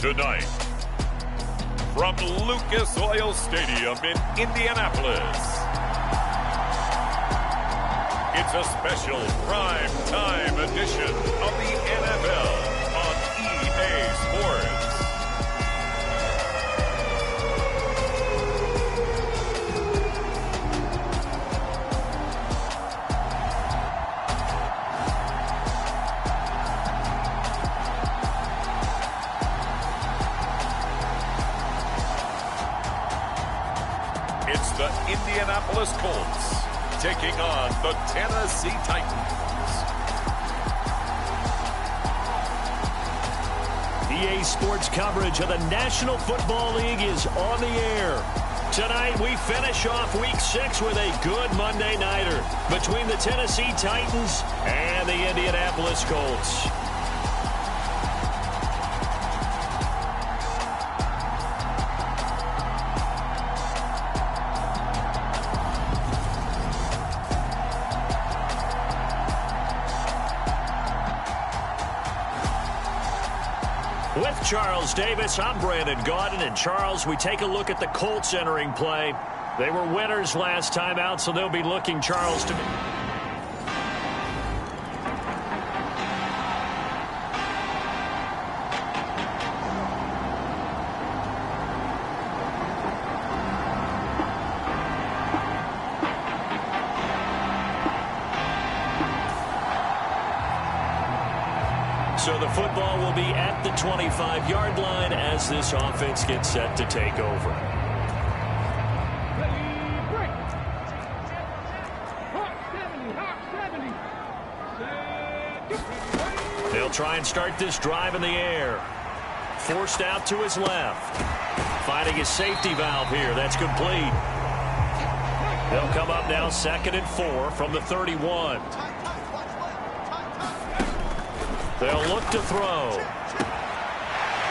Tonight, from Lucas Oil Stadium in Indianapolis, it's a special prime-time edition of the NFL on EA Sports. It's the Indianapolis Colts taking on the Tennessee Titans. EA Sports coverage of the National Football League is on the air. Tonight we finish off Week 6 with a good Monday nighter between the Tennessee Titans and the Indianapolis Colts. With Charles Davis, I'm Brandon Gaudin. And Charles, we take a look at the Colts entering play. They were winners last time out, so they'll be looking, Charles, to... So the football will be at the 25-yard line as this offense gets set to take over. They'll try and start this drive in the air. Forced out to his left. Finding his safety valve here. That's complete. They'll come up now 2nd and 4 from the 31. They'll look to throw.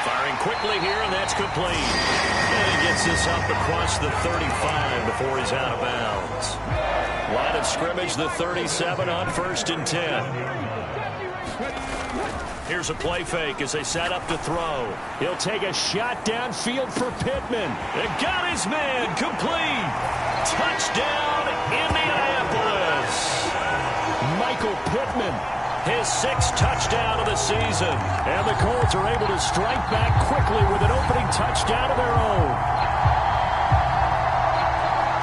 Firing quickly here, and that's complete. And he gets this up across the 35 before he's out of bounds. Line of scrimmage, the 37 on 1st and 10. Here's a play fake as they set up to throw. He'll take a shot downfield for Pittman. And got his man complete. Touchdown, Indianapolis. Michael Pittman. His 6th touchdown of the season. And the Colts are able to strike back quickly with an opening touchdown of their own.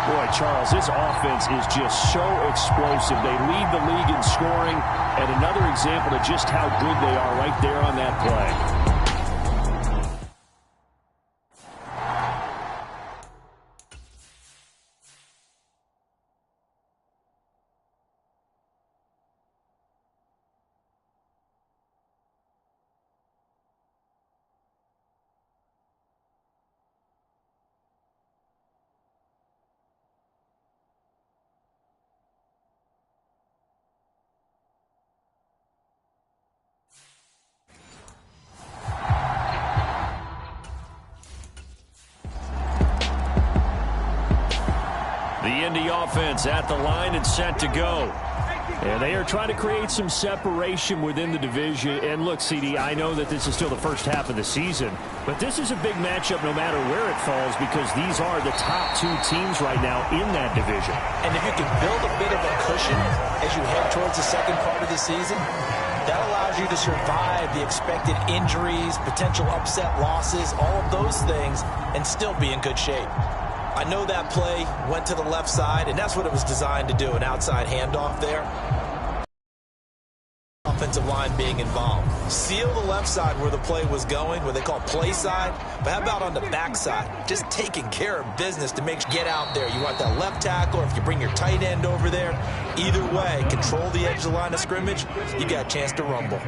Boy, Charles, this offense is just so explosive. They lead the league in scoring, and another example of just how good they are right there on that play. The Indy offense at the line and set to go. And they are trying to create some separation within the division. And look, CD, I know that this is still the first half of the season, but this is a big matchup no matter where it falls because these are the top 2 teams right now in that division. And if you can build a bit of a cushion as you head towards the second part of the season, that allows you to survive the expected injuries, potential upset losses, all of those things, and still be in good shape. I know that play went to the left side, and that's what it was designed to do, an outside handoff there. Offensive line being involved. Seal the left side where the play was going, where they call play side. But how about on the back side? Just taking care of business to make sure you get out there. You want that left tackle, or if you bring your tight end over there. Either way, control the edge of the line of scrimmage. You got a chance to rumble.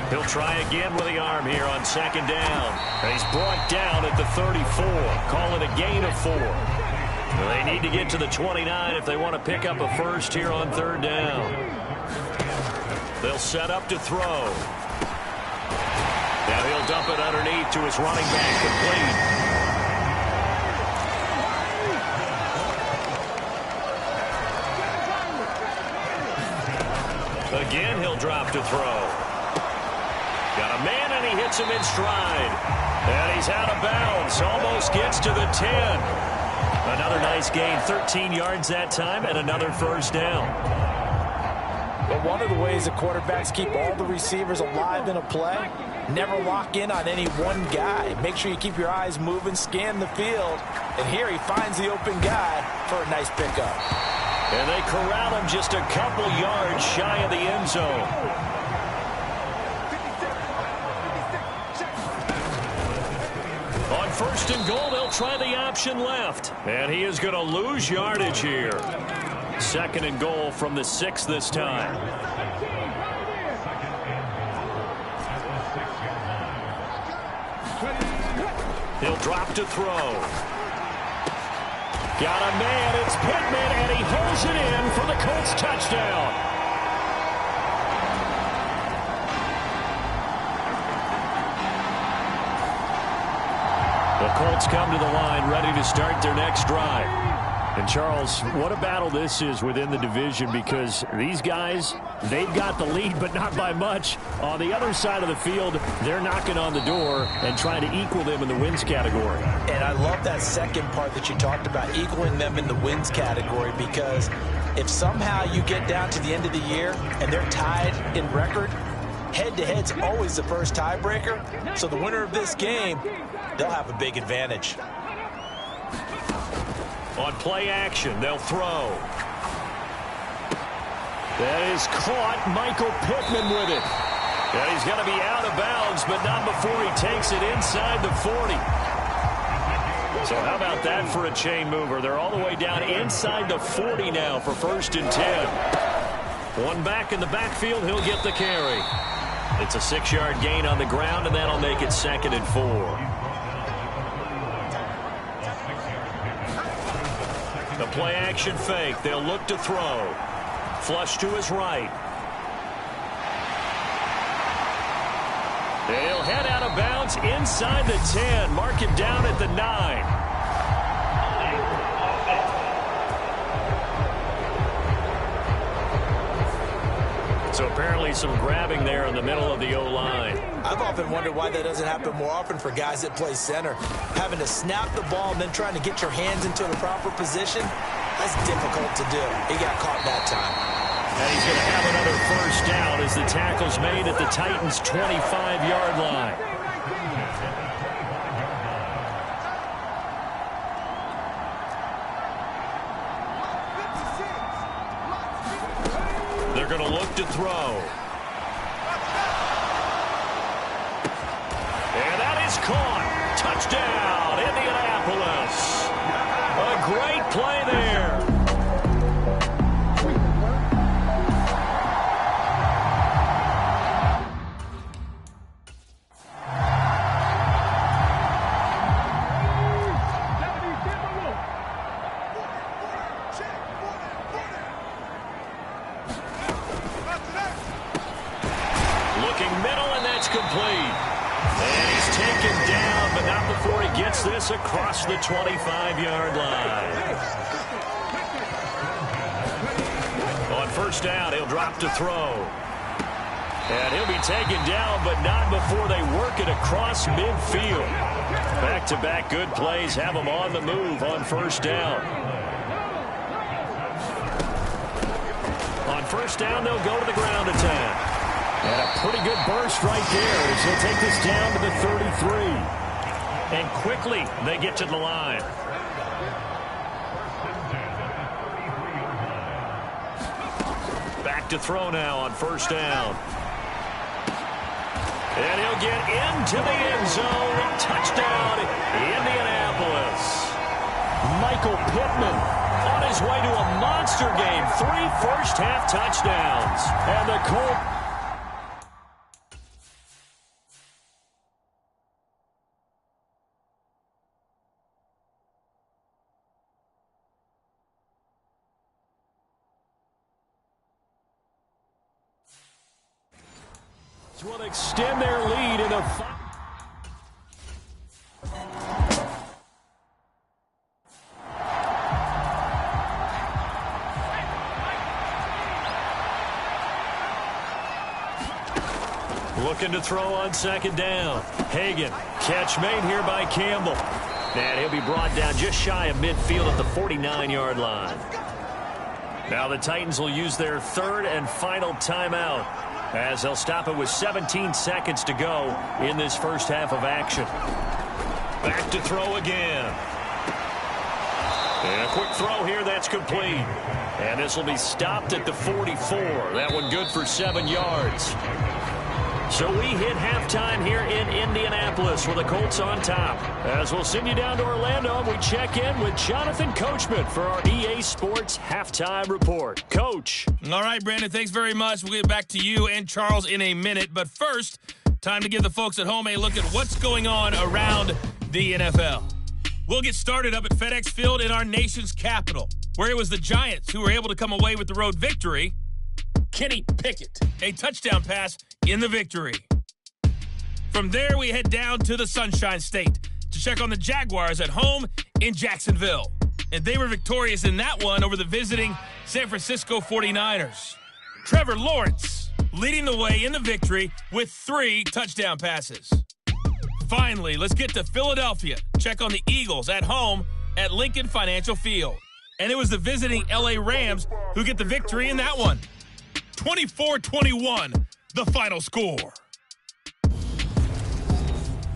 He'll try again with the arm here on second down. He's brought down at the 34. Call it a gain of 4. They need to get to the 29 if they want to pick up a first here on third down. They'll set up to throw. Now he'll dump it underneath to his running back, complete. Again, he'll drop to throw. Got a man, and he hits him in stride. And he's out of bounds. Almost gets to the 10. Another nice gain, 13 yards that time, and another first down. But one of the ways that quarterbacks keep all the receivers alive in a play, never lock in on any one guy. Make sure you keep your eyes moving, scan the field. And here he finds the open guy for a nice pickup. And they corral him just a couple yards shy of the end zone. On first and goal, they'll try the option left. And he is going to lose yardage here. Second and goal from the 6 this time. He'll drop to throw. Got a man, it's Pittman, and he holds it in for the Colts touchdown. The Colts come to the line ready to start their next drive. And, Charles, what a battle this is within the division, because these guys, they've got the lead, but not by much. On the other side of the field, they're knocking on the door and trying to equal them in the wins category. And I love that second part that you talked about, equaling them in the wins category, because if somehow you get down to the end of the year and they're tied in record, head-to-head's always the first tiebreaker. So the winner of this game, they'll have a big advantage. On play action, they'll throw. That is caught. Michael Pittman with it. And he's going to be out of bounds, but not before he takes it inside the 40. So how about that for a chain mover? They're all the way down inside the 40 now for first and 10. One back in the backfield, he'll get the carry. It's a 6-yard gain on the ground, and that'll make it second and 4. The play action fake. They'll look to throw. Flush to his right. They'll head out of bounds inside the 10. Mark him down at the 9. So apparently some grabbing there in the middle of the O-line. I've often wondered why that doesn't happen more often for guys that play center. Having to snap the ball and then trying to get your hands into the proper position, that's difficult to do. He got caught that time. And he's going to have another first down as the tackle's made at the Titans' 25-yard line. They're going to look to throw. And that is caught. Touchdown, Indianapolis. A great play there. Across the 25-yard line. On first down, he'll drop to throw. And he'll be taken down, but not before they work it across midfield. Back-to-back good plays have them on the move on first down. On first down, they'll go to the ground attack. And a pretty good burst right there as he'll take this down to the 33. And quickly they get to the line. Back to throw now on first down. And he'll get into the end zone. Touchdown, Indianapolis. Michael Pittman on his way to a monster game. 3 first-half touchdowns. And the Colts. Will extend their lead in the looking to throw on second down. Hagan, catch made here by Campbell. And he'll be brought down just shy of midfield at the 49-yard line. Now the Titans will use their third and final timeout, as they'll stop it with 17 seconds to go in this first half of action. Back to throw again. And a quick throw here that's complete. And this will be stopped at the 44. That one good for 7 yards. So we hit halftime here in Indianapolis with the Colts on top. As we'll send you down to Orlando, we check in with Jonathan Coachman for our EA Sports Halftime Report. Coach. All right, Brandon, thanks very much. We'll get back to you and Charles in a minute. But first, time to give the folks at home a look at what's going on around the NFL. We'll get started up at FedEx Field in our nation's capital, where it was the Giants who were able to come away with the road victory. Kenny Pickett, a touchdown pass in the victory. From there, we head down to the Sunshine State to check on the Jaguars at home in Jacksonville. And they were victorious in that one over the visiting San Francisco 49ers. Trevor Lawrence leading the way in the victory with 3 touchdown passes. Finally, let's get to Philadelphia. Check on the Eagles at home at Lincoln Financial Field. And it was the visiting LA Rams who get the victory in that one. 24-21, the final score.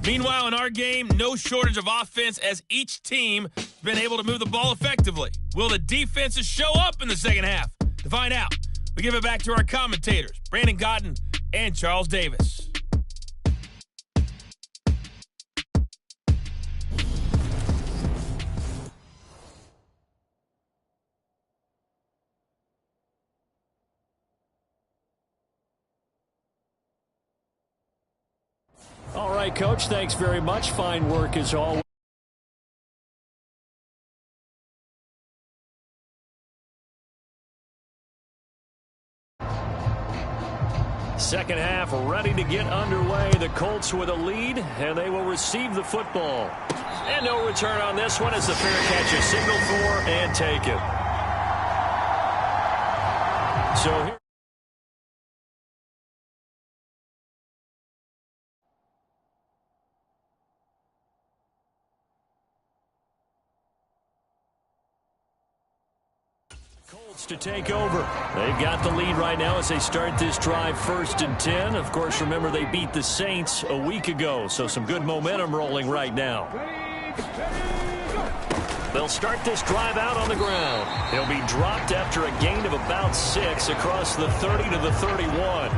Meanwhile, in our game, no shortage of offense as each team has been able to move the ball effectively. Will the defenses show up in the second half? To find out, we give it back to our commentators, Brandon Godden and Charles Davis. All right, Coach, thanks very much. Fine work as always. Second half ready to get underway. The Colts with a lead, and they will receive the football. And no return on this one as the fair catch is signaled for and taken. So here. Colts to take over. They've got the lead right now as they start this drive 1st and 10. Of course, remember they beat the Saints a week ago, so some good momentum rolling right now. They'll start this drive out on the ground. He'll be dropped after a gain of about 6 across the 30 to the 31.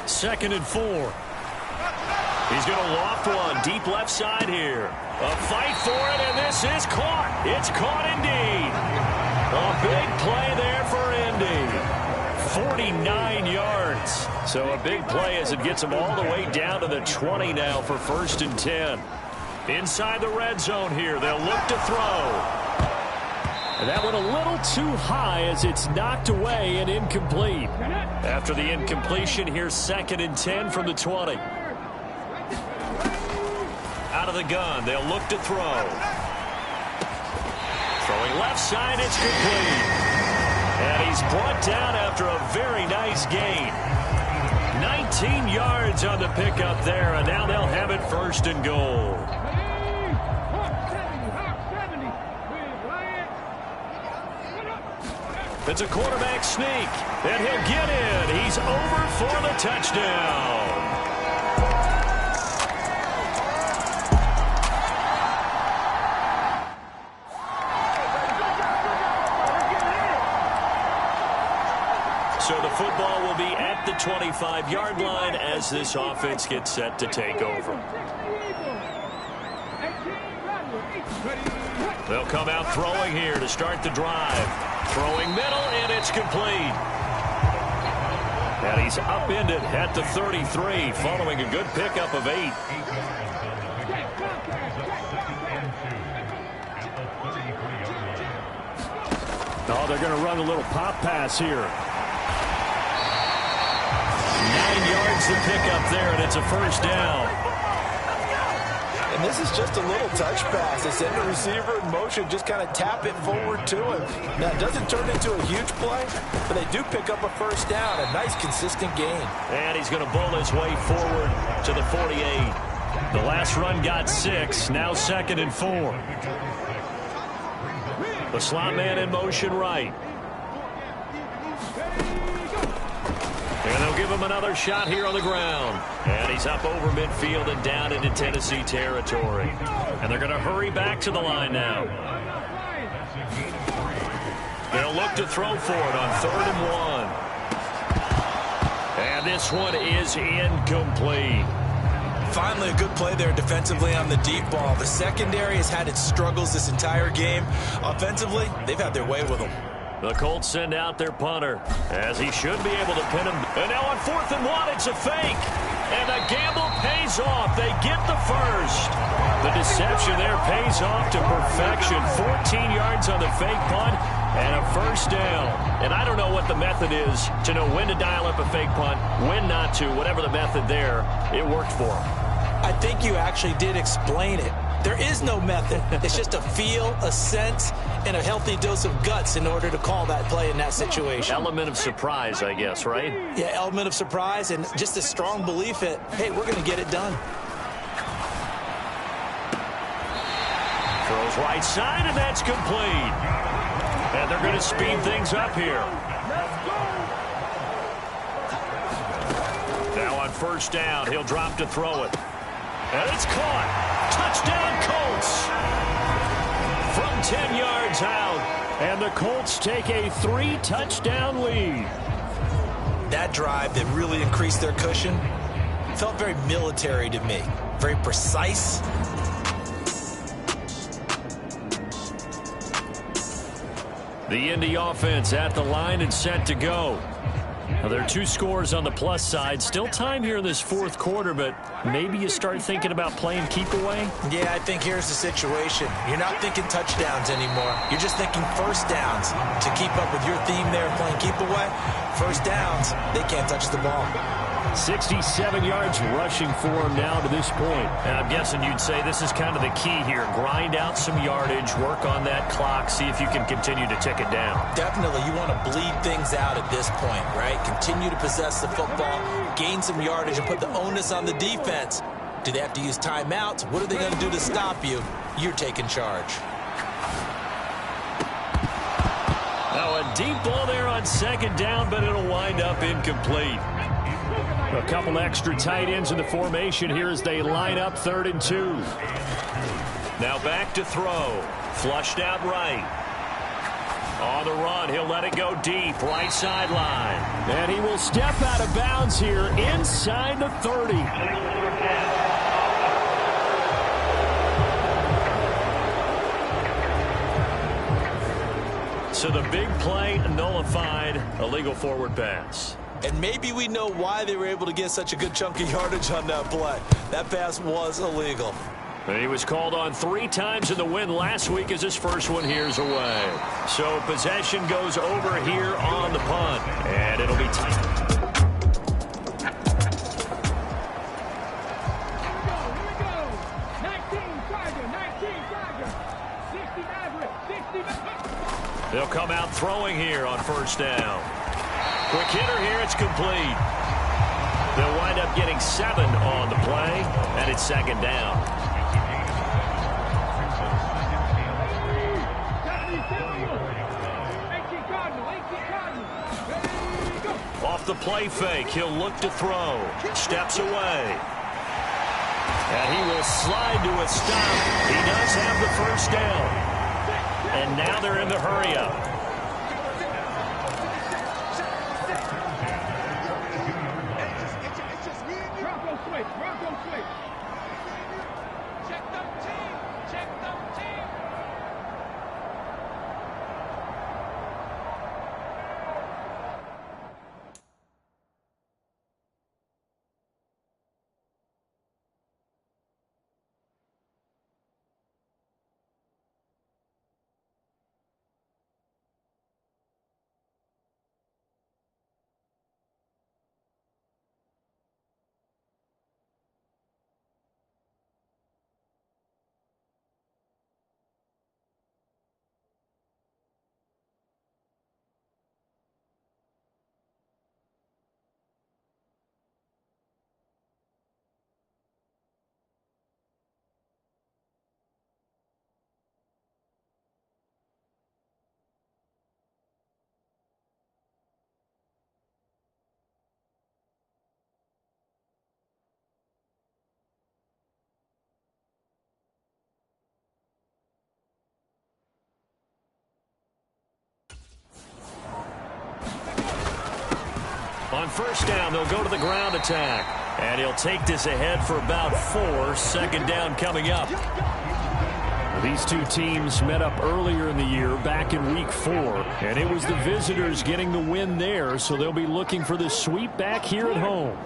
Second and 4. He's going to loft one deep left side here. A fight for it, and this is caught. It's caught indeed. A big play there for Indy. 49 yards. So a big play as it gets them all the way down to the 20 now for 1st and 10. Inside the red zone here, they'll look to throw. And that one a little too high as it's knocked away and incomplete. After the incompletion, here's 2nd and 10 from the 20. Out of the gun, they'll look to throw. Throwing left side, it's complete. And he's brought down after a very nice gain. 19 yards on the pickup there, and now they'll have it 1st and goal. It's a quarterback sneak, and he'll get in. He's over for the touchdown. So the football will be at the 25-yard line as this offense gets set to take over. They'll come out throwing here to start the drive. Throwing middle, and it's complete. And he's upended at the 33, following a good pickup of 8. Oh, they're going to run a little pop pass here. 9 yards to pick up there, and it's a first down. And this is just a little touch pass. They send the receiver in motion, just kind of tap it forward to him. Now, it doesn't turn into a huge play, but they do pick up a first down. A nice, consistent gain. And he's going to bull his way forward to the 48. The last run got 6, now 2nd and 4. The slot man in motion right. And they'll give him another shot here on the ground. And he's up over midfield and down into Tennessee territory. And they're going to hurry back to the line now. They'll look to throw for it on 3rd and 1. And this one is incomplete. Finally, a good play there defensively on the deep ball. The secondary has had its struggles this entire game. Offensively, they've had their way with them. The Colts send out their punter, as he should be able to pin him. And now on 4th and 1, it's a fake. And the gamble pays off. They get the first. The deception there pays off to perfection. 14 yards on the fake punt and a first down. And I don't know what the method is to know when to dial up a fake punt, when not to. Whatever the method there, it worked for him. I think you actually did explain it. There is no method. It's just a feel, a sense, and a healthy dose of guts in order to call that play in that situation. Element of surprise, I guess, right? Yeah, element of surprise and just a strong belief that, hey, we're going to get it done. Throws right side, and that's complete. And they're going to speed things up here. Now on 1st down, he'll drop to throw it. And it's caught. Touchdown, Colts. From 10 yards out. And the Colts take a 3-touchdown lead. That drive that really increased their cushion felt very military to me. Very precise. The Indy offense at the line and set to go. Now, there are 2 scores on the plus side. Still time here in this 4th quarter, but maybe you start thinking about playing keep away? Yeah, I think here's the situation. You're not thinking touchdowns anymore. You're just thinking first downs. To keep up with your theme there playing keep away, first downs, they can't touch the ball. 67 yards rushing for him now to this point. And I'm guessing you'd say this is kind of the key here. Grind out some yardage, work on that clock, see if you can continue to tick it down. Definitely. You want to bleed things out at this point, right? Continue to possess the football, gain some yardage, and put the onus on the defense. Do they have to use timeouts? What are they going to do to stop you? You're taking charge. Now a deep ball there on 2nd down, but it'll wind up incomplete. A couple extra tight ends in the formation here as they line up 3rd and 2. Now back to throw. Flushed out right. On the run, he'll let it go deep, right sideline. And he will step out of bounds here inside the 30. So the big play nullified, illegal forward pass. And maybe we know why they were able to get such a good chunk of yardage on that play. That pass was illegal. And he was called on 3 times in the win last week as his first one here's away. So possession goes over here on the punt. And it'll be tight. They'll come out throwing here on 1st down. Quick hitter here, it's complete. They'll wind up getting 7 on the play, and it's 2nd down. the play fake. He'll look to throw. Steps away. And he will slide to a stop. He does have the first down. And now they're in the hurry-up. On first down, they'll go to the ground attack. And he'll take this ahead for about 4. Second down coming up. These two teams met up earlier in the year, back in Week 4. And it was the visitors getting the win there, so they'll be looking for the sweep back here at home.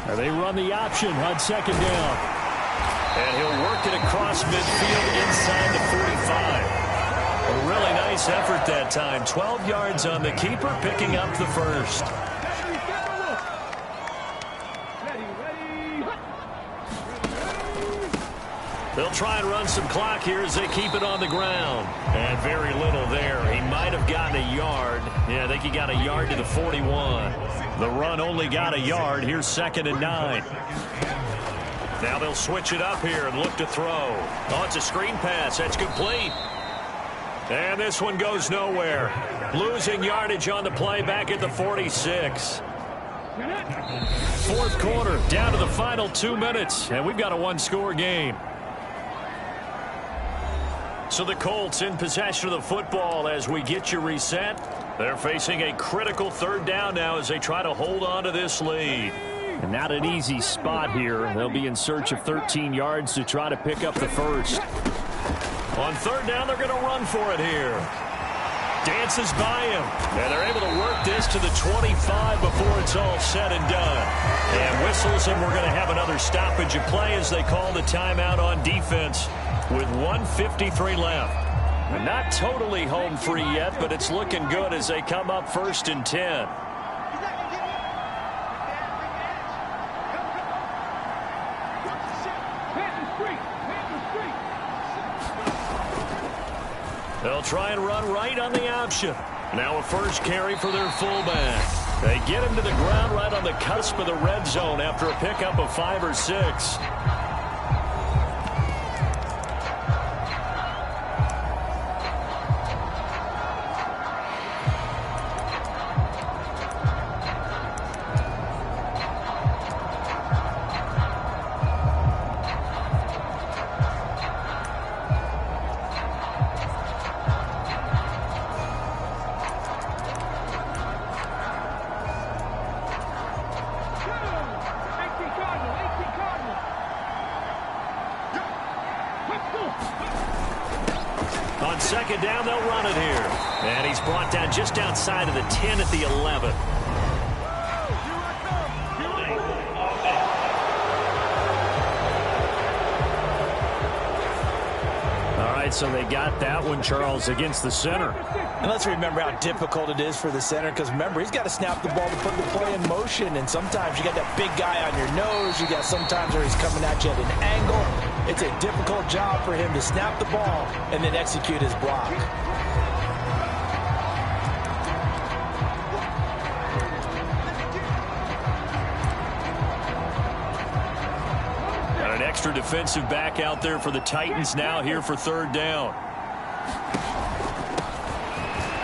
And they run the option on second down. And he'll work it across midfield inside the 45. A really nice effort that time. 12 yards on the keeper, picking up the first. They'll try and run some clock here as they keep it on the ground. And very little there. He might have gotten a yard. Yeah, I think he got a yard to the 41. The run only got a yard. Here's 2nd and 9. Now they'll switch it up here and look to throw. Oh, it's a screen pass. That's complete. And this one goes nowhere. Losing yardage on the play back at the 46. Fourth quarter, down to the final 2 minutes. And we've got a one-score game. So the Colts in possession of the football as we get you reset. They're facing a critical third down now as they try to hold on to this lead. And not an easy spot here. They'll be in search of 13 yards to try to pick up the first. On third down, they're going to run for it here. Dances by him. And they're able to work this to the 25 before it's all said and done. And whistles, and we're going to have another stoppage of play as they call the timeout on defense with 1:53 left. And not totally home free yet, but it's looking good as they come up 1st and 10. They'll try and run right on the option. Now a first carry for their fullback. They get him to the ground right on the cusp of the red zone after a pickup of 5 or 6. On second down, they'll run it here. And he's brought down just outside of the 10 at the 11. All right, so they got that one, Charles, against the center. And let's remember how difficult it is for the center, because remember, he's got to snap the ball to put the play in motion, and sometimes you got that big guy on your nose. You got sometimes where he's coming at you at an angle. It's a difficult job for him to snap the ball and then execute his block. Got an extra defensive back out there for the Titans now here for third down.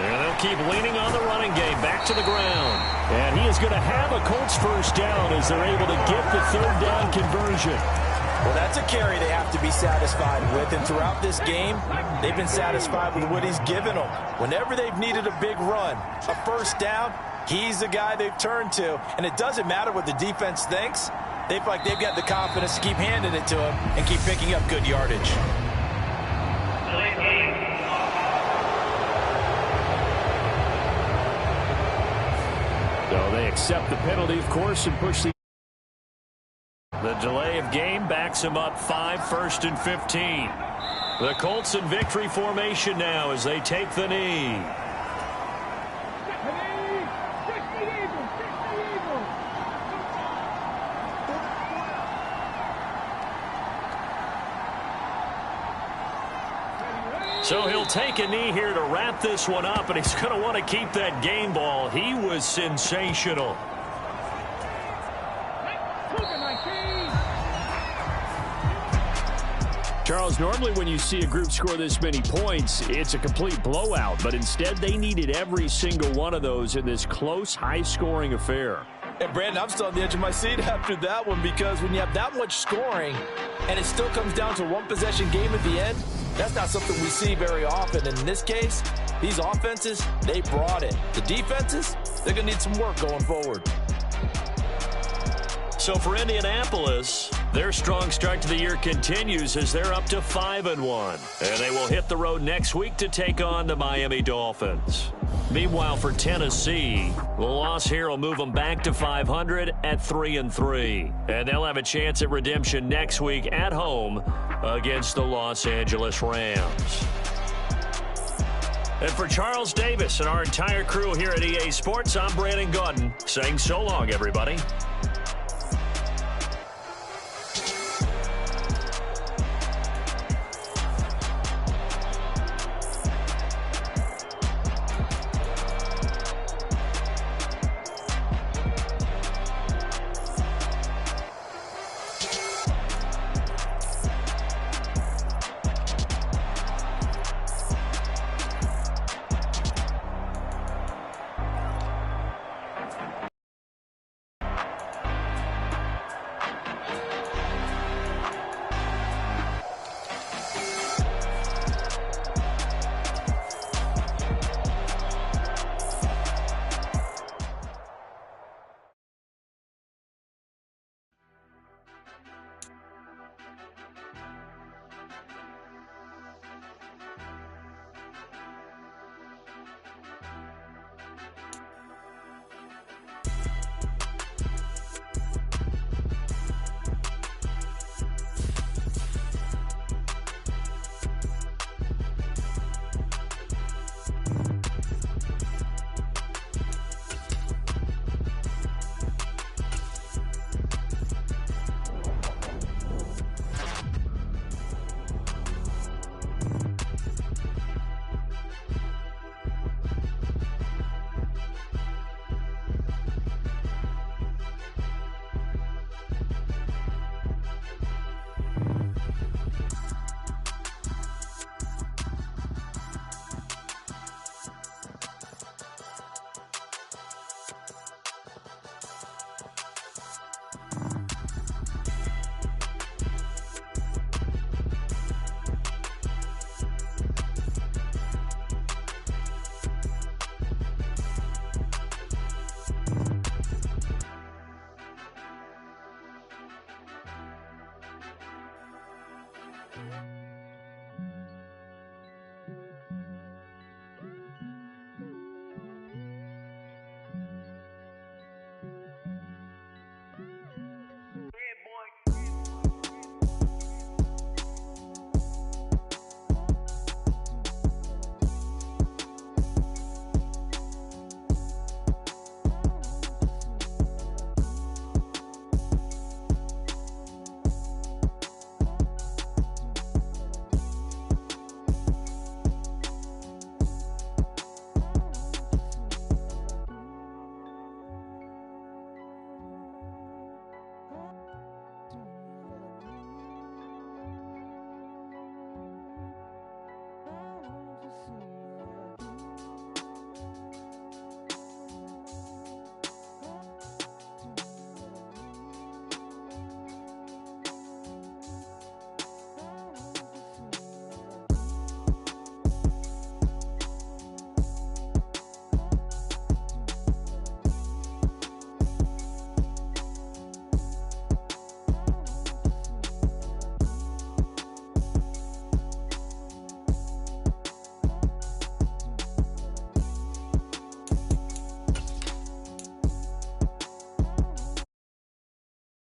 And keep leaning on the running game. Back to the ground. And he is going to have a Colts first down as they're able to get the third down conversion. Well, that's a carry they have to be satisfied with. And throughout this game, they've been satisfied with what he's given them. Whenever they've needed a big run, a first down, he's the guy they've turned to. And it doesn't matter what the defense thinks. They feel like they've got the confidence to keep handing it to him and keep picking up good yardage. So they accept the penalty, of course, and push the delay of game backs him up 5, 1st and 15. The Colts in victory formation now as they take the knee. So he'll take a knee here to wrap this one up, and he's going to want to keep that game ball. He was sensational. Charles, normally when you see a group score this many points, it's a complete blowout. But instead, they needed every single one of those in this close, high-scoring affair. And, Brandon, I'm still on the edge of my seat after that one because when you have that much scoring and it still comes down to a one-possession game at the end, that's not something we see very often. And in this case, these offenses, they brought it. The defenses, they're going to need some work going forward. So for Indianapolis, their strong start to the year continues as they're up to 5-1. And they will hit the road next week to take on the Miami Dolphins. Meanwhile, for Tennessee, the loss here will move them back to 500 at 3-3. And they'll have a chance at redemption next week at home against the Los Angeles Rams. And for Charles Davis and our entire crew here at EA Sports, I'm Brandon Gaudin saying so long, everybody.